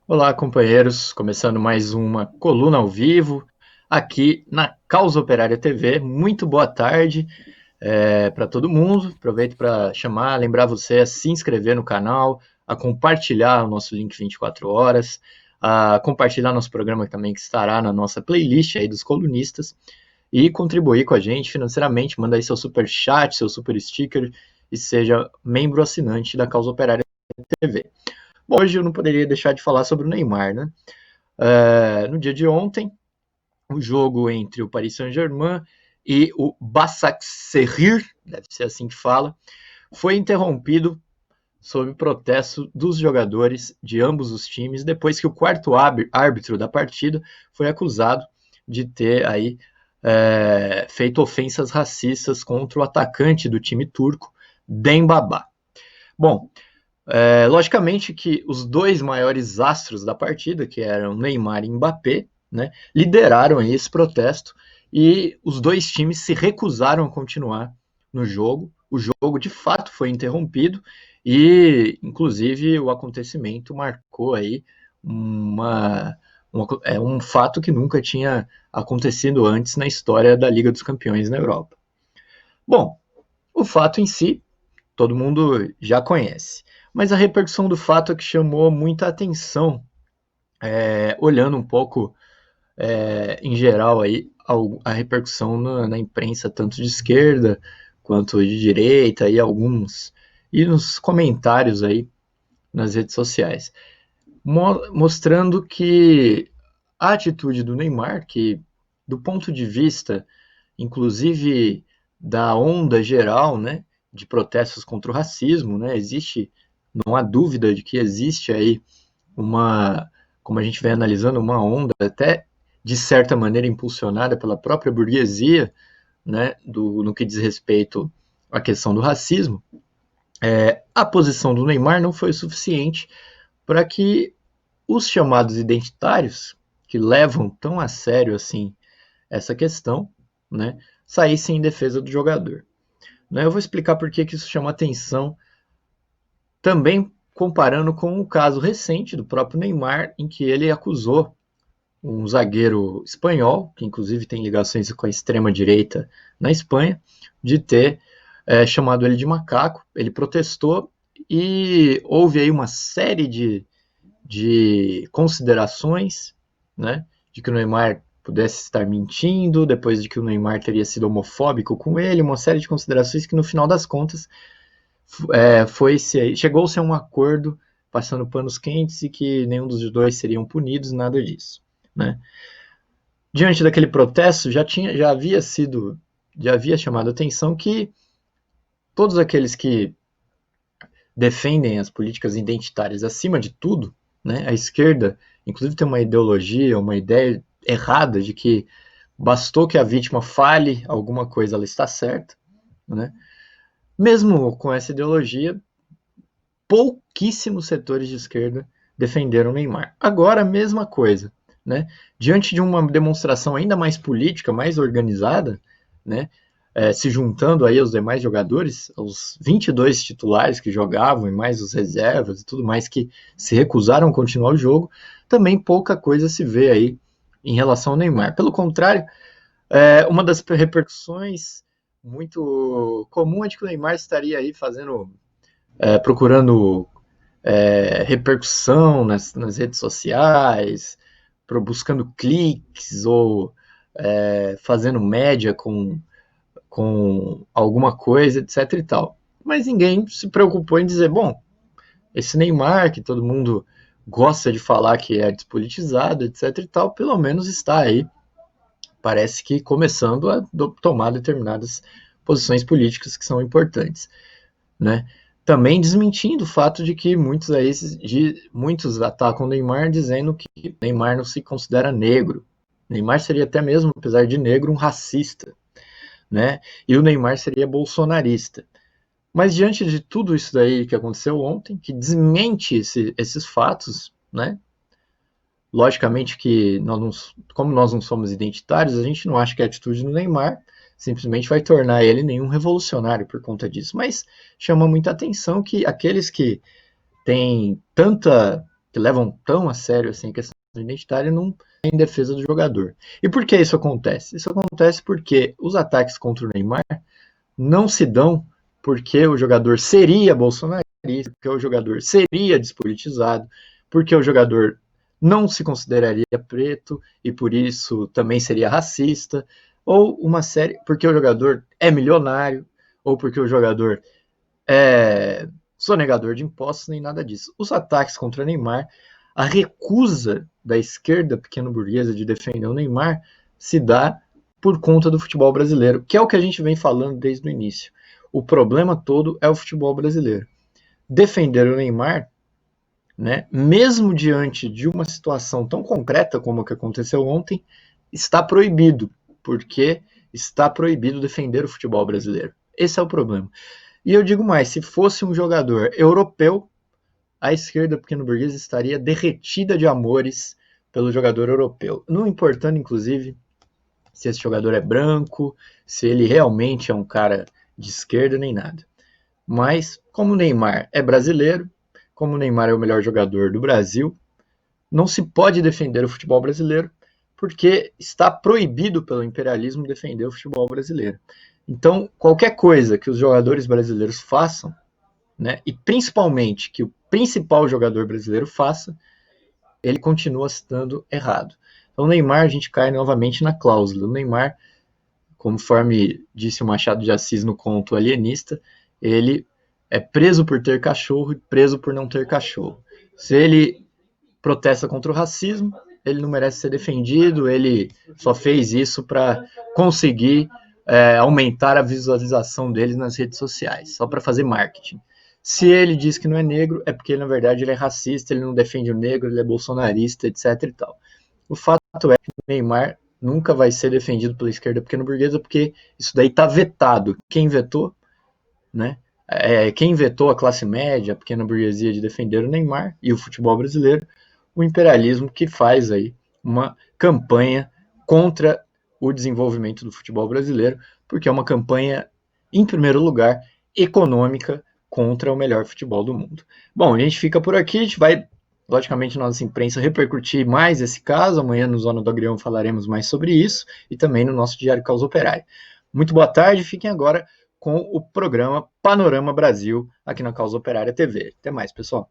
Olá, companheiros, começando mais uma coluna ao vivo aqui na Causa Operária TV. Muito boa tarde para todo mundo. Aproveito para lembrar você a se inscrever no canal, a compartilhar o nosso link 24 horas, a compartilhar nosso programa também que estará na nossa playlist aí dos colunistas e contribuir com a gente financeiramente. Manda aí seu super chat, seu super sticker e seja membro assinante da Causa Operária TV. Bom, hoje eu não poderia deixar de falar sobre o Neymar, né? No dia de ontem, o jogo entre o Paris Saint-Germain e o Başakşehir, deve ser assim que fala, foi interrompido sob protesto dos jogadores de ambos os times, depois que o quarto árbitro da partida foi acusado de ter aí feito ofensas racistas contra o atacante do time turco, Dembaba. Bom, logicamente que os dois maiores astros da partida, que eram Neymar e Mbappé, né, lideraram esse protesto e os dois times se recusaram a continuar no jogo. O jogo de fato foi interrompido e, inclusive, o acontecimento marcou aí um fato que nunca tinha acontecido antes na história da Liga dos Campeões na Europa. Bom, o fato em si todo mundo já conhece. Mas a repercussão do fato é que chamou muita atenção, olhando um pouco, em geral, aí, a repercussão na imprensa, tanto de esquerda quanto de direita, e nos comentários aí nas redes sociais, mostrando que a atitude do Neymar, que do ponto de vista, inclusive, da onda geral, né, de protestos contra o racismo, né, não há dúvida de que existe aí como a gente vem analisando, uma onda até de certa maneira impulsionada pela própria burguesia, né, no que diz respeito à questão do racismo. A posição do Neymar não foi suficiente para que os chamados identitários, que levam tão a sério assim essa questão, né, saíssem em defesa do jogador. Eu vou explicar por que isso chama atenção, também comparando com o caso recente do próprio Neymar, em que ele acusou um zagueiro espanhol, que inclusive tem ligações com a extrema-direita na Espanha, de ter chamado ele de macaco. Ele protestou e houve aí uma série de considerações, né, de que o Neymar pudesse estar mentindo, depois de que o Neymar teria sido homofóbico com ele, uma série de considerações que no final das contas chegou-se a um acordo, passando panos quentes e que nenhum dos dois seriam punidos, nada disso, né? Diante daquele protesto, já havia chamado a atenção que todos aqueles que defendem as políticas identitárias acima de tudo, né? A esquerda, inclusive, tem uma ideologia, uma ideia errada de que bastou que a vítima fale alguma coisa, ela está certa, né? Mesmo com essa ideologia, pouquíssimos setores de esquerda defenderam Neymar. Agora, a mesma coisa, né? Diante de uma demonstração ainda mais política, mais organizada, né? Se juntando aí aos demais jogadores, aos 22 titulares que jogavam e mais os reservas e tudo mais que se recusaram a continuar o jogo, também pouca coisa se vê aí em relação ao Neymar. Pelo contrário, uma das repercussões muito comum é de que o Neymar estaria aí procurando repercussão nas redes sociais, buscando cliques ou fazendo média com alguma coisa, etc e tal. Mas ninguém se preocupou em dizer, bom, esse Neymar, que todo mundo gosta de falar que é despolitizado, etc e tal, pelo menos está aí, parece que começando a tomar determinadas posições políticas que são importantes, né? Também desmentindo o fato de que muitos atacam o Neymar dizendo que Neymar não se considera negro. Neymar seria até mesmo, apesar de negro, um racista, né? E o Neymar seria bolsonarista. Mas diante de tudo isso daí que aconteceu ontem, que desmente esses fatos, né? Logicamente que como nós não somos identitários, a gente não acha que a atitude do Neymar simplesmente vai tornar ele nenhum revolucionário por conta disso. Mas chama muita atenção que aqueles que têm que levam tão a sério assim a questão identitária, não é em defesa do jogador. E por que isso acontece? Isso acontece porque os ataques contra o Neymar não se dão porque o jogador seria bolsonarista, porque o jogador seria despolitizado, porque o jogador não se consideraria preto e por isso também seria racista, ou uma série porque o jogador é milionário, ou porque o jogador é sonegador de impostos, nem nada disso. Os ataques contra Neymar, a recusa da esquerda pequeno-burguesa de defender o Neymar se dá por conta do futebol brasileiro, que é o que a gente vem falando desde o início. O problema todo é o futebol brasileiro. Defender o Neymar, né, mesmo diante de uma situação tão concreta como a que aconteceu ontem, está proibido, porque está proibido defender o futebol brasileiro. Esse é o problema. E eu digo mais, se fosse um jogador europeu, a esquerda pequeno-burguesa estaria derretida de amores pelo jogador europeu. Não importando, inclusive, se esse jogador é branco, se ele realmente é um cara de esquerda, nem nada. Mas, como o Neymar é brasileiro, como o Neymar é o melhor jogador do Brasil, não se pode defender o futebol brasileiro, porque está proibido pelo imperialismo defender o futebol brasileiro. Então, qualquer coisa que os jogadores brasileiros façam, né, e principalmente que o principal jogador brasileiro faça, ele continua estando errado. Então, o Neymar, a gente cai novamente na cláusula. O Neymar, conforme disse o Machado de Assis no conto Alienista, ele é preso por ter cachorro e preso por não ter cachorro. Se ele protesta contra o racismo, ele não merece ser defendido, ele só fez isso para conseguir aumentar a visualização dele nas redes sociais, só para fazer marketing. Se ele diz que não é negro, é porque, na verdade, ele é racista, ele não defende o negro, ele é bolsonarista, etc. e tal. O fato é que o Neymar nunca vai ser defendido pela esquerda pequeno-burguesa, porque isso daí está vetado. Quem vetou, né? Quem vetou a classe média, a pequena burguesia de defender o Neymar e o futebol brasileiro, o imperialismo que faz aí uma campanha contra o desenvolvimento do futebol brasileiro, porque é uma campanha, em primeiro lugar, econômica contra o melhor futebol do mundo. Bom, a gente fica por aqui, a gente vai, logicamente, nossa imprensa repercutir mais esse caso, amanhã no Zona do Agrião falaremos mais sobre isso, e também no nosso Diário Caos Operário. Muito boa tarde, fiquem agora com o programa Panorama Brasil, aqui na Causa Operária TV. Até mais, pessoal.